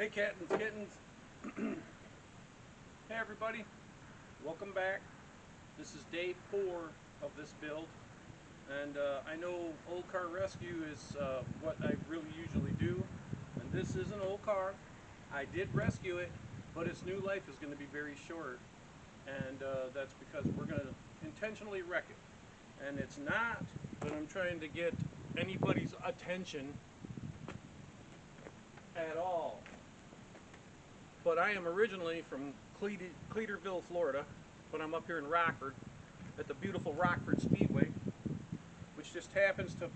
Hey Cattens, Kittens. Hey everybody, welcome back. This is day 4 of this build, and I know old car rescue is what I really usually do, and this is an old car. I did rescue it, but its new life is going to be very short, and that's because we're going to intentionally wreck it. And it's not that I'm trying to get anybody's attention at all. But I am originally from Cleatorville, Florida, but I'm up here in Rockford at the beautiful Rockford Speedway, which just happens to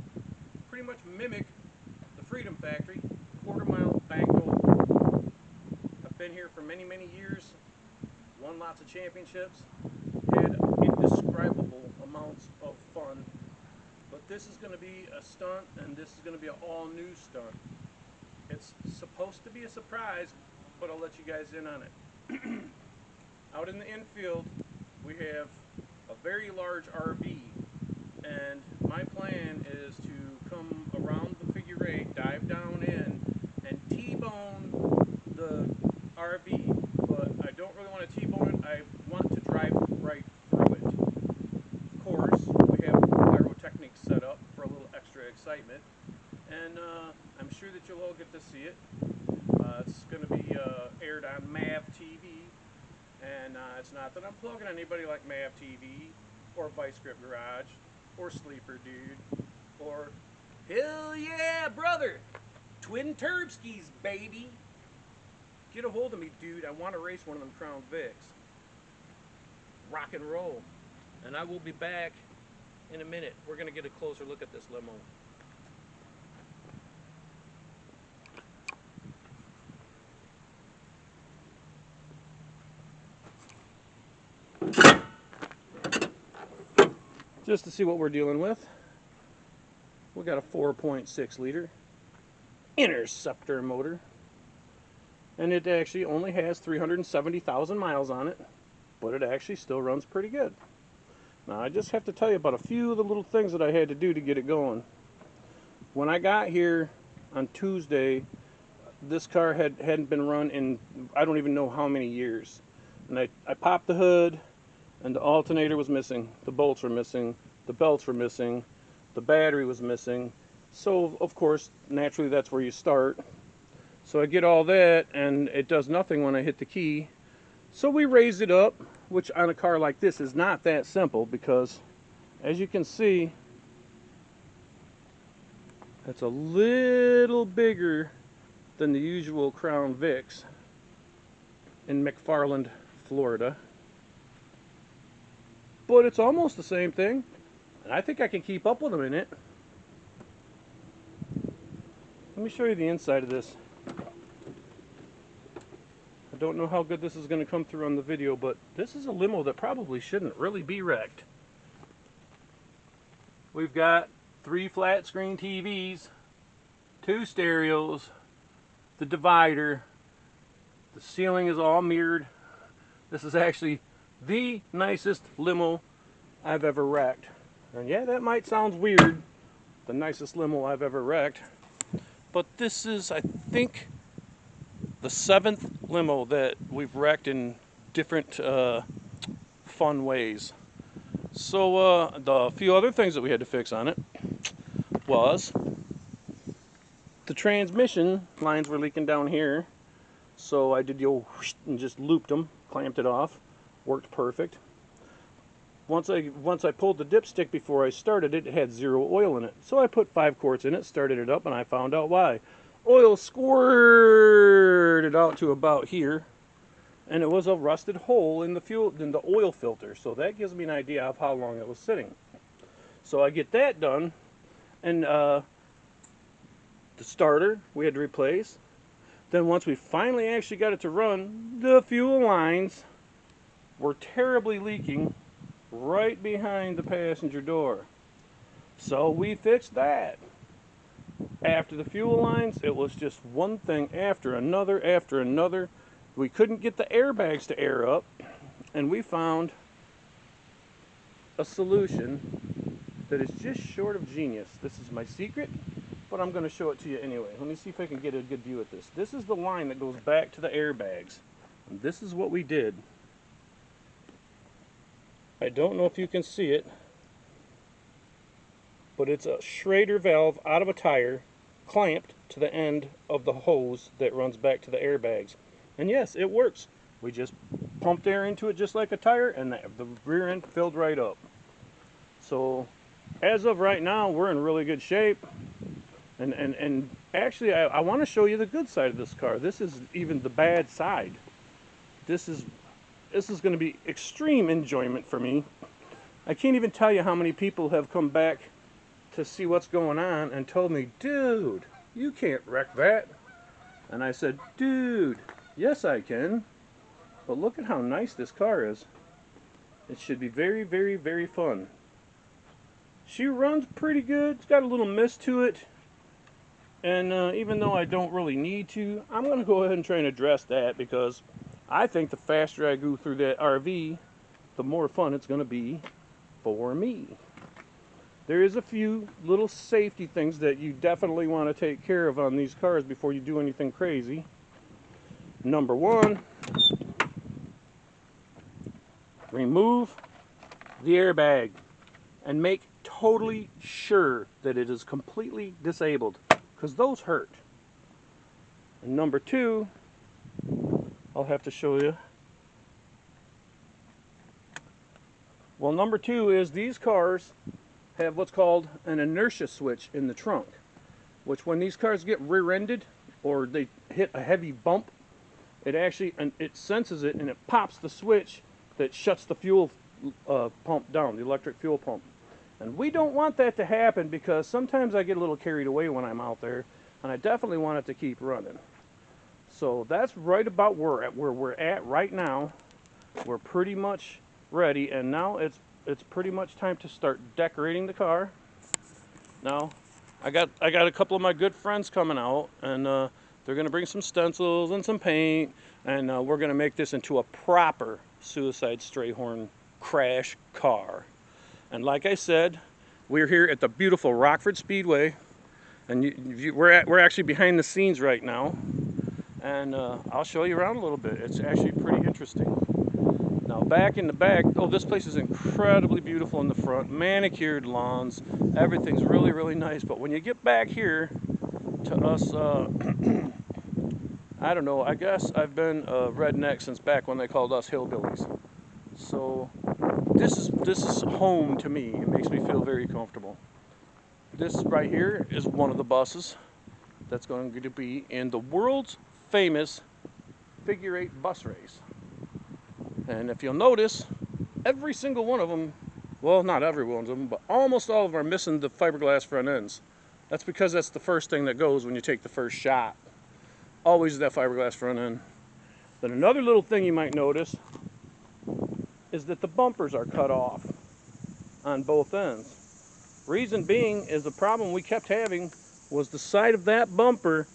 pretty much mimic the Freedom Factory, quarter-mile bank goal. I've been here for many, many years, won lots of championships, had indescribable amounts of fun. But this is going to be a stunt, and this is going to be an all-new stunt. It's supposed to be a surprise, but I'll let you guys in on it. Out in the infield, we have a very large RV, and my plan is to come around the figure 8, dive down in, and T-bone the RV, but I don't really want to T-bone it. I want to drive right through it. Of course, we have pyrotechnics set up for a little extra excitement, and I'm sure that you'll all get to see it. It's going to be aired on MAV TV, and it's not that I'm plugging anybody like MAV TV or Vice Grip Garage or Sleeper Dude or hell yeah brother, Twin Turbskis baby. Get a hold of me, dude. I want to race one of them Crown Vics. Rock and roll. And I will be back in a minute. We're going to get a closer look at this limo. Just to see what we're dealing with, we got a 4.6 liter Interceptor motor, and it actually only has 370,000 miles on it, but it actually still runs pretty good. Now I just have to tell you about a few of the little things that I had to do to get it going. When I got here on Tuesday, this car hadn't been run in I don't even know how many years, and I popped the hood, and the alternator was missing, the bolts were missing, the belts were missing, the battery was missing. So of course, naturally that's where you start. So I get all that, and it does nothing when I hit the key. So we raised it up, which on a car like this is not that simple, because as you can see, it's a little bigger than the usual Crown Vics in McFarland, Florida. But it's almost the same thing, and I think I can keep up with them in it. Let me show you the inside of this. I don't know how good this is going to come through on the video, but this is a limo that probably shouldn't really be wrecked. We've got 3 flat screen TVs, 2 stereos, the divider, the ceiling is all mirrored. This is actually the nicest limo I've ever wrecked. And yeah, that might sound weird, the nicest limo I've ever wrecked, but this is, I think, the 7th limo that we've wrecked in different fun ways. So the few other things that we had to fix on it was the transmission lines were leaking down here, so I did the old whoosh and just looped them, clamped it off. Worked perfect. Once I pulled the dipstick before I started it, it had 0 oil in it. So I put 5 quarts in it, started it up, and I found out why. Oil squirted out to about here, and it was a rusted hole in the oil filter. So that gives me an idea of how long it was sitting. So I get that done, and the starter we had to replace. Then once we finally actually got it to run, the fuel lines were terribly leaking right behind the passenger door. So we fixed that. After the fuel lines, it was just one thing after another after another. We couldn't get the airbags to air up, and we found a solution that is just short of genius. This is my secret, but I'm going to show it to you anyway. Let me see if I can get a good view at this. This is the line that goes back to the airbags. And this is what we did. I don't know if you can see it, but it's a Schrader valve out of a tire clamped to the end of the hose that runs back to the airbags. And yes, it works. We just pumped air into it just like a tire, and the rear end filled right up. So as of right now, we're in really good shape. And actually, I want to show you the good side of this car. This is even the bad side. This is going to be extreme enjoyment for me. I can't even tell you how many people have come back to see what's going on and told me, dude, you can't wreck that. And I said, dude, yes I can. But look at how nice this car is. It should be very, very, very fun. She runs pretty good. It's got a little mist to it. And even though I don't really need to, I'm going to go ahead and try and address that, because I think the faster I go through that RV, the more fun it's going to be for me. There is a few little safety things that you definitely want to take care of on these cars before you do anything crazy. Number one, remove the airbag and make totally sure that it is completely disabled, because those hurt. And number two, I'll have to show you. Well, number two is these cars have what's called an inertia switch in the trunk, which when these cars get rear-ended or they hit a heavy bump, it senses it and it pops the switch that shuts the fuel pump down, the electric fuel pump. And we don't want that to happen, because sometimes I get a little carried away when I'm out there, and I definitely want it to keep running. So that's right about where we're at right now. We're pretty much ready, and now it's pretty much time to start decorating the car. Now, I got a couple of my good friends coming out, and they're going to bring some stencils and some paint, and we're going to make this into a proper Suicide Strayhorn crash car. And like I said, we're here at the beautiful Rockford Speedway, and we're actually behind the scenes right now, and I'll show you around a little bit. It's actually pretty interesting. Now back in the back, oh, this place is incredibly beautiful in the front, manicured lawns, everything's really, really nice. But when you get back here to us, I don't know, I guess I've been a redneck since back when they called us hillbillies. So this is home to me. It makes me feel very comfortable. This right here is one of the buses that's going to be in the world's famous figure 8 bus race. And if you'll notice, every single one of them, well, not every one of them, but almost all of them are missing the fiberglass front ends. That's because that's the first thing that goes when you take the first shot. Always that fiberglass front end. Then another little thing you might notice is that the bumpers are cut off on both ends. Reason being is the problem we kept having was the side of that bumper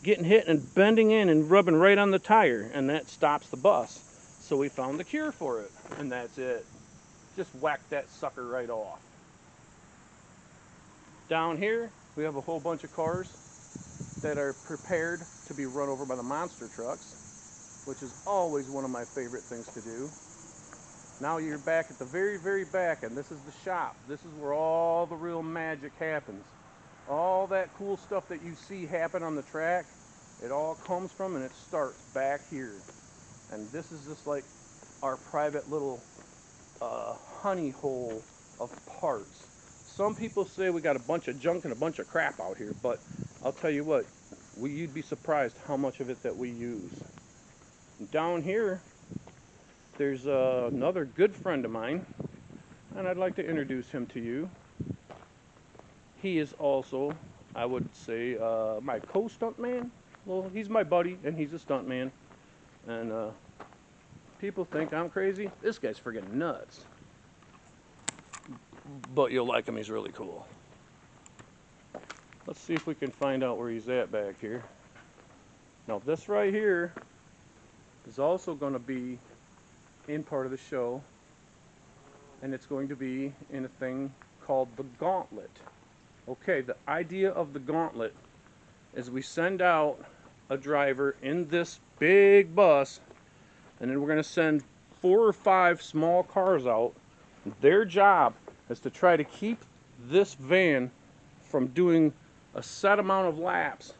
getting hit and bending in and rubbing right on the tire, and that stops the bus. So we found the cure for it, and that's it. Just whack that sucker right off. Down here, we have a whole bunch of cars that are prepared to be run over by the monster trucks, which is always one of my favorite things to do. Now you're back at the very, very back, and this is the shop. This is where all the real magic happens. All that cool stuff that you see happen on the track, it all comes from and it starts back here. And this is just like our private little honey hole of parts. Some people say we got a bunch of junk and a bunch of crap out here, but I'll tell you what, you'd be surprised how much of it that we use. Down here, there's another good friend of mine, and I'd like to introduce him to you. He is also, I would say, my co-stunt man. Well, he's my buddy, and he's a stunt man. And people think I'm crazy. This guy's friggin' nuts. But you'll like him, he's really cool. Let's see if we can find out where he's at back here. Now this right here is also going to be in part of the show. And it's going to be in a thing called the Gauntlet. Okay, the idea of the gauntlet is we send out a driver in this big bus, and then we're going to send 4 or 5 small cars out. Their job is to try to keep this van from doing a set amount of laps.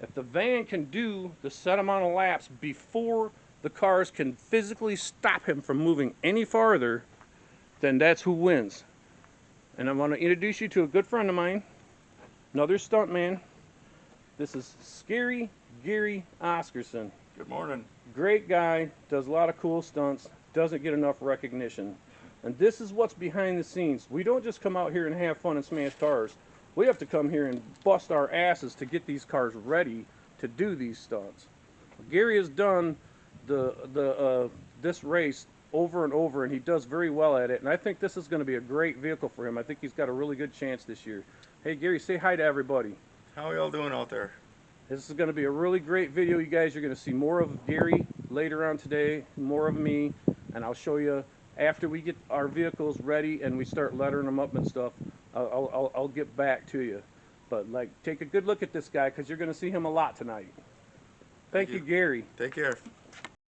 If the van can do the set amount of laps before the cars can physically stop him from moving any farther, then that's who wins. And I want to introduce you to a good friend of mine, another stuntman. This is Scary Gary Oscarson. Good morning. Great guy, does a lot of cool stunts, doesn't get enough recognition. And this is what's behind the scenes. We don't just come out here and have fun and smash cars. We have to come here and bust our asses to get these cars ready to do these stunts. Gary has done this race over and over, and he does very well at it. And I think this is going to be a great vehicle for him. I think he's got a really good chance this year. Hey Gary, say hi to everybody. How are y'all doing out there? This is going to be a really great video, you guys. You're going to see more of Gary later on today, more of me, and I'll show you after we get our vehicles ready and we start lettering them up and stuff. I'll get back to you. But like, take a good look at this guy because you're going to see him a lot tonight. Thank you, Gary. Take care.